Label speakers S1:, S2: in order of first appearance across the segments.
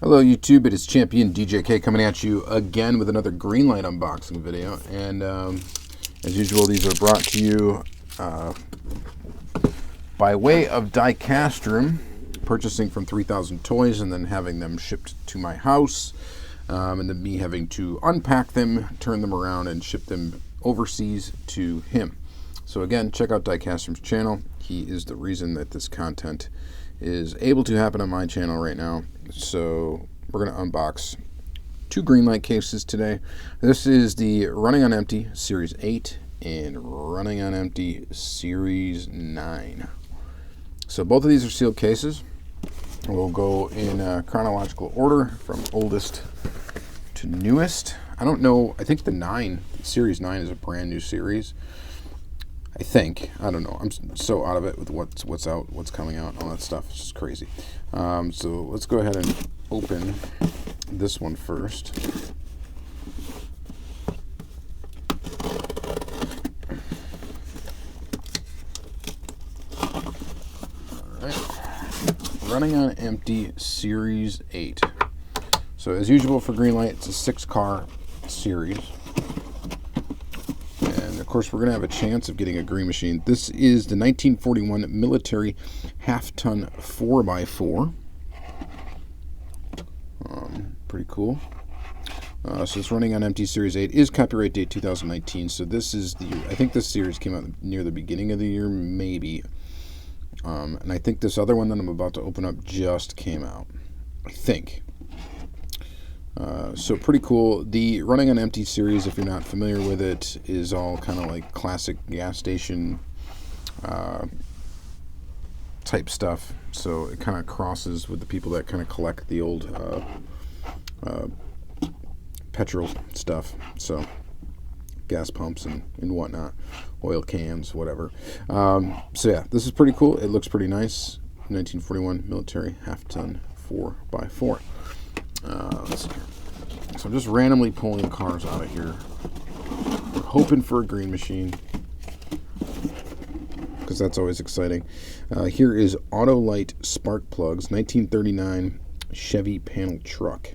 S1: Hello YouTube, it is Championdjk coming at you again with another Greenlight unboxing video. And as usual, these are brought to you by way of Diecast room, purchasing from 3000 Toys and then having them shipped to my house. And then me having to unpack them, turn them around, and ship them overseas to him. So again, check out Diecast room's channel. He is the reason that this content is able to happen on my channel right now. So we're going to unbox two Greenlight cases today. This is the Running on Empty Series 8 and Running on Empty Series 9. So both of these are sealed cases. We'll go in chronological order from oldest to newest. I don't know, I think the Series 9 is a brand new series. I think. I don't know. I'm so out of it with what's out, what's coming out, all that stuff. It's just crazy. So let's go ahead and open this one first. Alright. Running on Empty Series 8. So as usual for Greenlight, it's a 6-car series. Of course, we're going to have a chance of getting a green machine. This is the 1941 military half-ton 4x4. Pretty cool. So it's Running on Empty Series 8 is copyright date 2019. So this is the year. I think this series came out near the beginning of the year, maybe. And I think this other one that I'm about to open up just came out. I think. So pretty cool. The Running on Empty series, if you're not familiar with it, is all kind of like classic gas station type stuff. So it kind of crosses with the people that kind of collect the old petrol stuff. So gas pumps and whatnot, oil cans, whatever. So yeah, this is pretty cool. It looks pretty nice. 1941 military half-ton 4x4. Let's see here. So I'm just randomly pulling cars out of here, hoping for a green machine, because that's always exciting. Here is Autolite Spark Plugs, 1939 Chevy panel truck.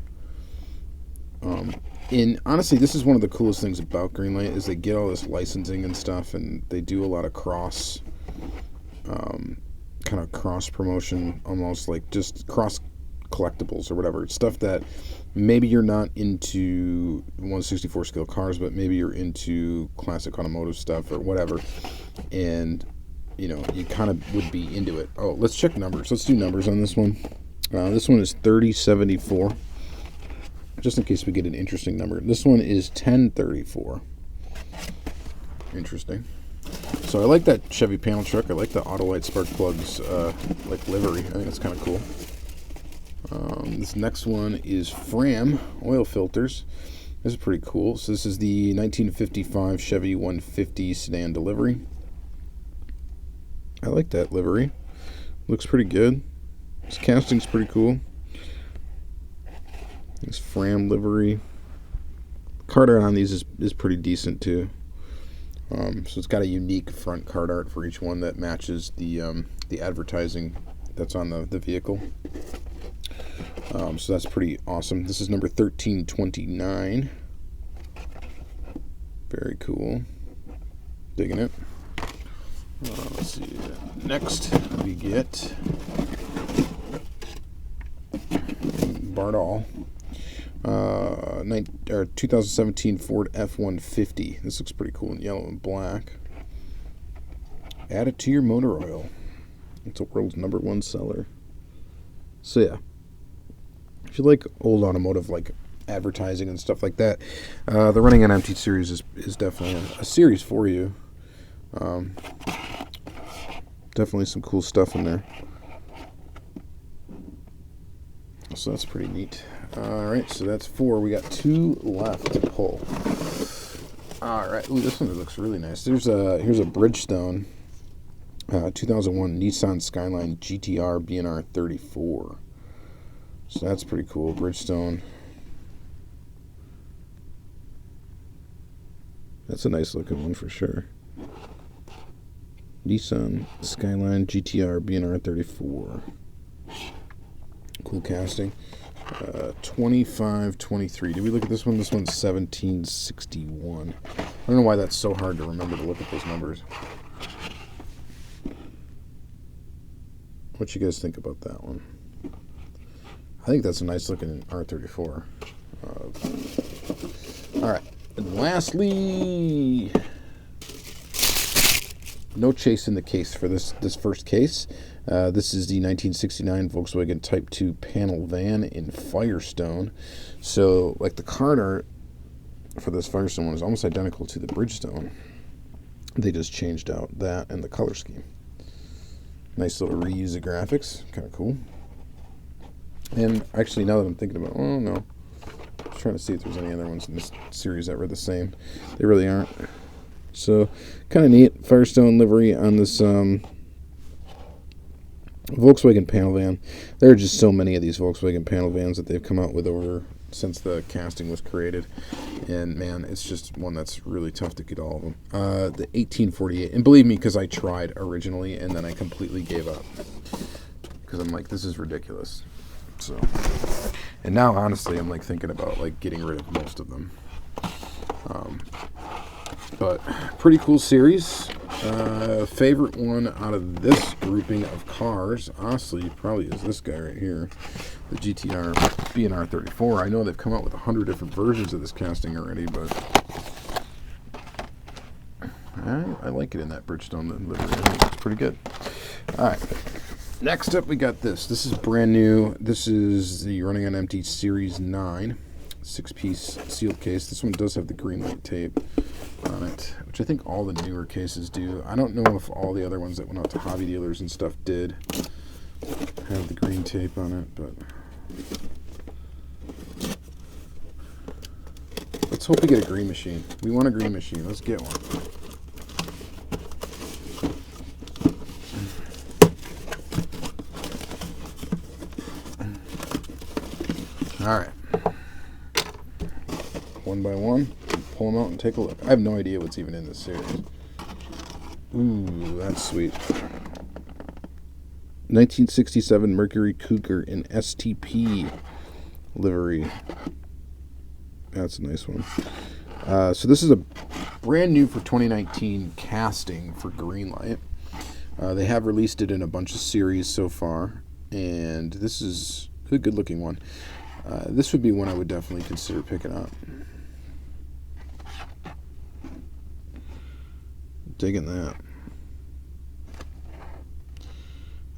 S1: And honestly, this is one of the coolest things about Greenlight is they get all this licensing and stuff, and they do a lot of cross promotion, almost like just cross collectibles or whatever. It's stuff that maybe you're not into 1/64 scale cars, but maybe you're into classic automotive stuff or whatever, and you know, you kind of would be into it. Oh, let's check numbers. Let's do numbers on this one. This one is 3074, just in case we get an interesting number. This one is 1034. Interesting. So I like that Chevy panel truck. I like the Autolite Spark Plugs like livery. I think it's kind of cool. This next one is Fram oil filters. This is pretty cool. So this is the 1955 Chevy 150 sedan delivery. I like that livery. Looks pretty good. This casting's pretty cool. This Fram livery. Card art on these is pretty decent too. So it's got a unique front card art for each one that matches the advertising that's on the vehicle. So that's pretty awesome. This is number 1329. Very cool. Digging it. Let's see. Next we get Bardall. 2017 Ford F-150. This looks pretty cool in yellow and black. Add it to your motor oil. It's the world's #1 seller. So yeah. If you like old automotive like advertising and stuff like that, the Running on Empty series is definitely a series for you. Definitely some cool stuff in there. So that's pretty neat. Alright, so that's 4. We got 2 left to pull. Alright, ooh, this one looks really nice. Here's a Bridgestone 2001 Nissan Skyline GTR BNR 34. So that's pretty cool. Bridgestone. That's a nice looking one for sure. Nissan Skyline GTR BNR 34. Cool casting. 2523. Did we look at this one? This one's 1761. I don't know why that's so hard to remember to look at those numbers. What you guys think about that one? I think that's a nice looking R34. All right. And lastly, no chase in the case for this first case. This is the 1969 Volkswagen Type 2 panel van in Firestone. So, like, the card art for this Firestone one is almost identical to the Bridgestone. They just changed out that and the color scheme. Nice little reuse of graphics. Kind of cool. And actually, now that I'm thinking about it, oh no. I was trying to see if there's any other ones in this series that were the same. They really aren't. So, kind of neat. Firestone livery on this Volkswagen panel van. There are just so many of these Volkswagen panel vans that they've come out with since the casting was created. And, man, it's just one that's really tough to get all of them. The 1848. And believe me, because I tried originally, and then I completely gave up. Because I'm like, this is ridiculous. So, and now honestly I'm like thinking about like getting rid of most of them, but pretty cool series. Favorite one out of this grouping of cars honestly probably is this guy right here, the GTR B&R 34. I know they've come out with 100 different versions of this casting already, but I like it in that Bridgestone livery. I think it's pretty good. Alright, next up we got this. This is brand new. This is the Running on Empty Series 9 6-piece sealed case. This one does have the Greenlight tape on it, which I think all the newer cases do. I don't know if all the other ones that went out to hobby dealers and stuff did have the green tape on it, but let's hope we get a green machine. We want a green machine. Let's get one. All right, one by one, pull them out and take a look. I have no idea what's even in this series. Ooh, that's sweet. 1967 Mercury Cougar in STP livery. That's a nice one. So this is a brand new for 2019 casting for Greenlight. They have released it in a bunch of series so far, and this is a good looking one. This would be one I would definitely consider picking up. Digging that.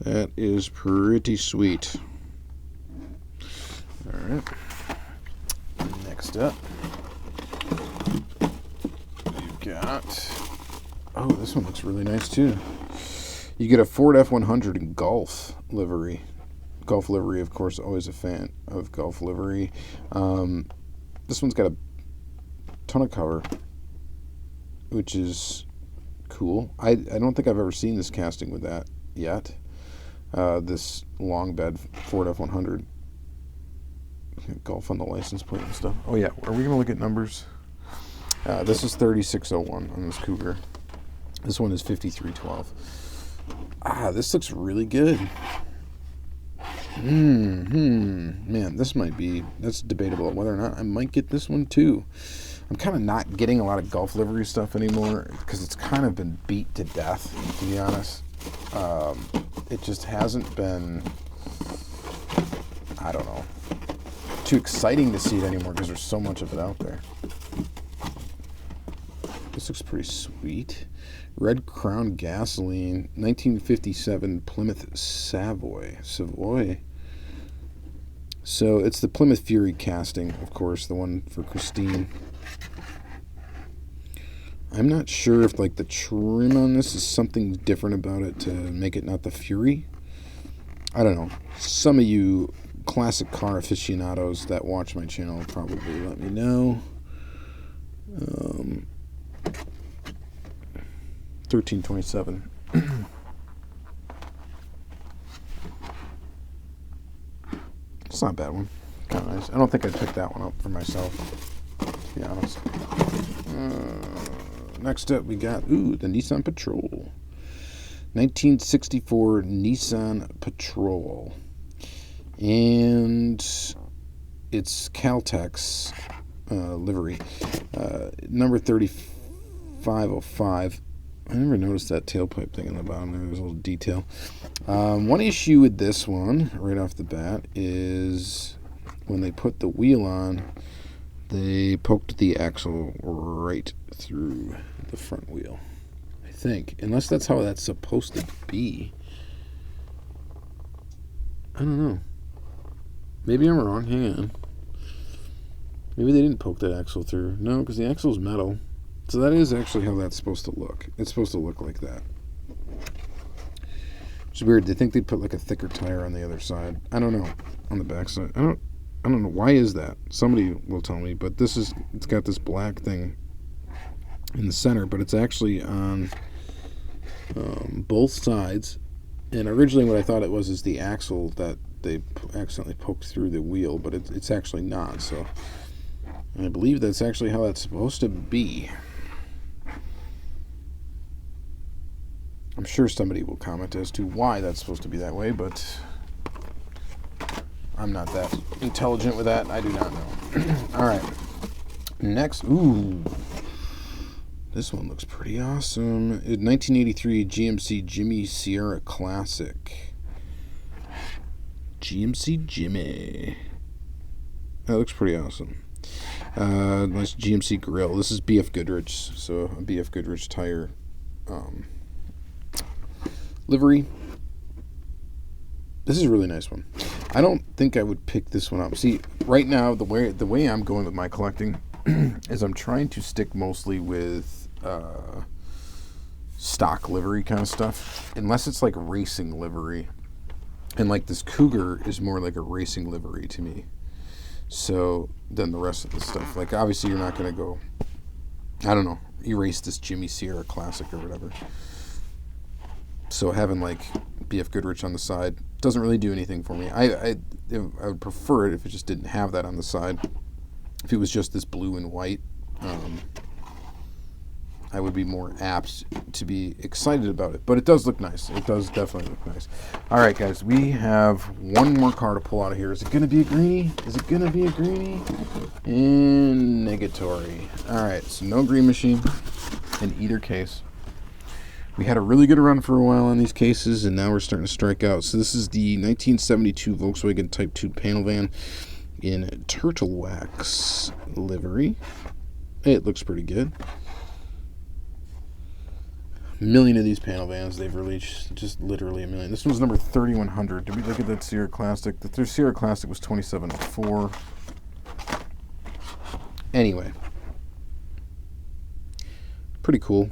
S1: That is pretty sweet. All right. Next up, we've got... Oh, this one looks really nice too. You get a Ford F-100 in Golf livery. Golf livery, of course, always a fan of Golf livery. This one's got a ton of cover, which is cool. I don't think I've ever seen this casting with that yet. This long bed Ford F-100. Golf on the license plate and stuff. Oh yeah, are we going to look at numbers? This is 3601 on this Cougar. This one is 5312. This looks really good. Man, this might be, that's debatable whether or not I might get this one too. I'm kind of not getting a lot of Golf livery stuff anymore because it's kind of been beat to death, to be honest. It just hasn't been, I don't know, too exciting to see it anymore because there's so much of it out there. This looks pretty sweet. Red Crown Gasoline, 1957 Plymouth Savoy. So it's the Plymouth Fury casting, of course, the one for Christine. I'm not sure if like the trim on this is something different about it to make it not the Fury. I don't know. Some of you classic car aficionados that watch my channel probably let me know. 1327. It's not a bad one. Kind of nice. I don't think I'd pick that one up for myself, to be honest. Next up, we got the Nissan Patrol. 1964 Nissan Patrol. And it's Caltech's livery, number 3505. I never noticed that tailpipe thing on the bottom there. There's a little detail. One issue with this one, right off the bat, is when they put the wheel on, they poked the axle right through the front wheel, I think. Unless that's how that's supposed to be. I don't know. Maybe I'm wrong. Hang on. Maybe they didn't poke that axle through. No, because the axle's metal. So that is actually how that's supposed to look. It's supposed to look like that. It's weird. They think they'd put like a thicker tire on the other side. I don't know. On the back side. I don't know. Why is that? Somebody will tell me. But it's got this black thing in the center. But it's actually on both sides. And originally what I thought it was is the axle that they accidentally poked through the wheel. But it's actually not. So I believe that's actually how that's supposed to be. I'm sure somebody will comment as to why that's supposed to be that way, but I'm not that intelligent with that. I do not know. All right. Next. Ooh. This one looks pretty awesome. 1983 GMC Jimmy Sierra Classic. GMC Jimmy. That looks pretty awesome. Nice GMC grill. This is BF Goodrich, so a BF Goodrich tire livery. This is a really nice one. I don't think I would pick this one up. See, right now the way I'm going with my collecting is I'm trying to stick mostly with stock livery kind of stuff, unless it's like racing livery. And like this Cougar is more like a racing livery to me. So then the rest of the stuff, like obviously you're not going to go, I don't know, erase this Jimmy Sierra Classic or whatever. So having like BF Goodrich on the side doesn't really do anything for me. I would prefer it if it just didn't have that on the side. If it was just this blue and white, I would be more apt to be excited about it. But it does look nice. It does definitely look nice. All right, guys, we have one more car to pull out of here. Is it going to be a greenie? Is it going to be a greenie? And negatory. All right, so no green machine in either case. We had a really good run for a while on these cases, and now we're starting to strike out. So this is the 1972 Volkswagen Type 2 panel van in turtle wax livery. It looks pretty good. A million of these panel vans they've released, just literally a million. This one's number 3100. Did we look at that Sierra Classic? The Sierra Classic was 2704. Anyway, pretty cool.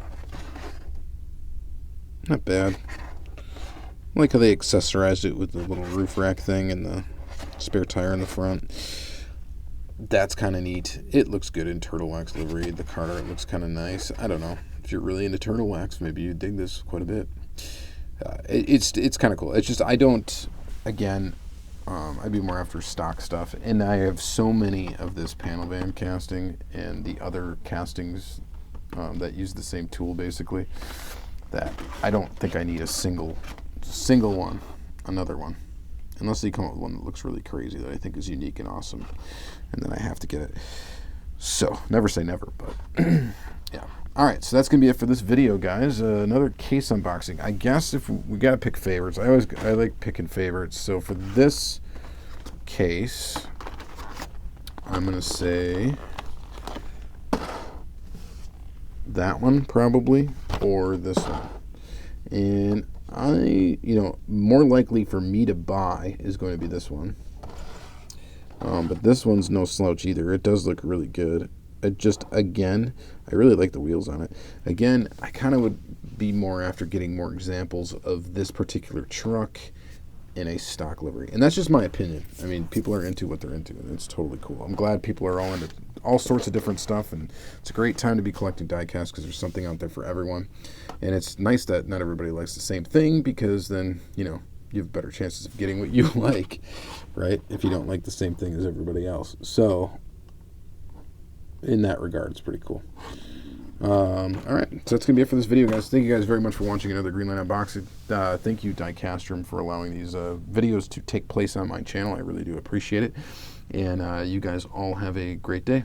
S1: Not bad. I like how they accessorized it with the little roof rack thing and the spare tire in the front. That's kind of neat. It looks good in turtle wax livery. The car art looks kind of nice. I don't know. If you're really into turtle wax, maybe you dig this quite a bit. It's kind of cool. It's just I don't. Again, I'd be more after stock stuff, and I have so many of this panel van casting and the other castings that use the same tool basically, that I don't think I need a single one, another one, unless they come up with one that looks really crazy that I think is unique and awesome, and then I have to get it. So never say never, but yeah. All right, so that's gonna be it for this video, guys. Another case unboxing. I guess if we gotta pick favorites, I like picking favorites. So for this case, I'm gonna say that one probably, or this one. And more likely for me to buy is going to be this one. But this one's no slouch either. It does look really good. Again, I really like the wheels on it. Again, I kind of would be more after getting more examples of this particular truck in a stock livery. And that's just my opinion. I mean, people are into what they're into, and it's totally cool. I'm glad people are all into all sorts of different stuff, and it's a great time to be collecting diecast because there's something out there for everyone. And it's nice that not everybody likes the same thing, because then, you have better chances of getting what you like, right? If you don't like the same thing as everybody else. So in that regard, it's pretty cool. All right, so that's gonna be it for this video, guys. Thank you guys very much for watching another Greenlight unboxing. Thank you, Diecast Room, for allowing these videos to take place on my channel. I really do appreciate it. And you guys all have a great day.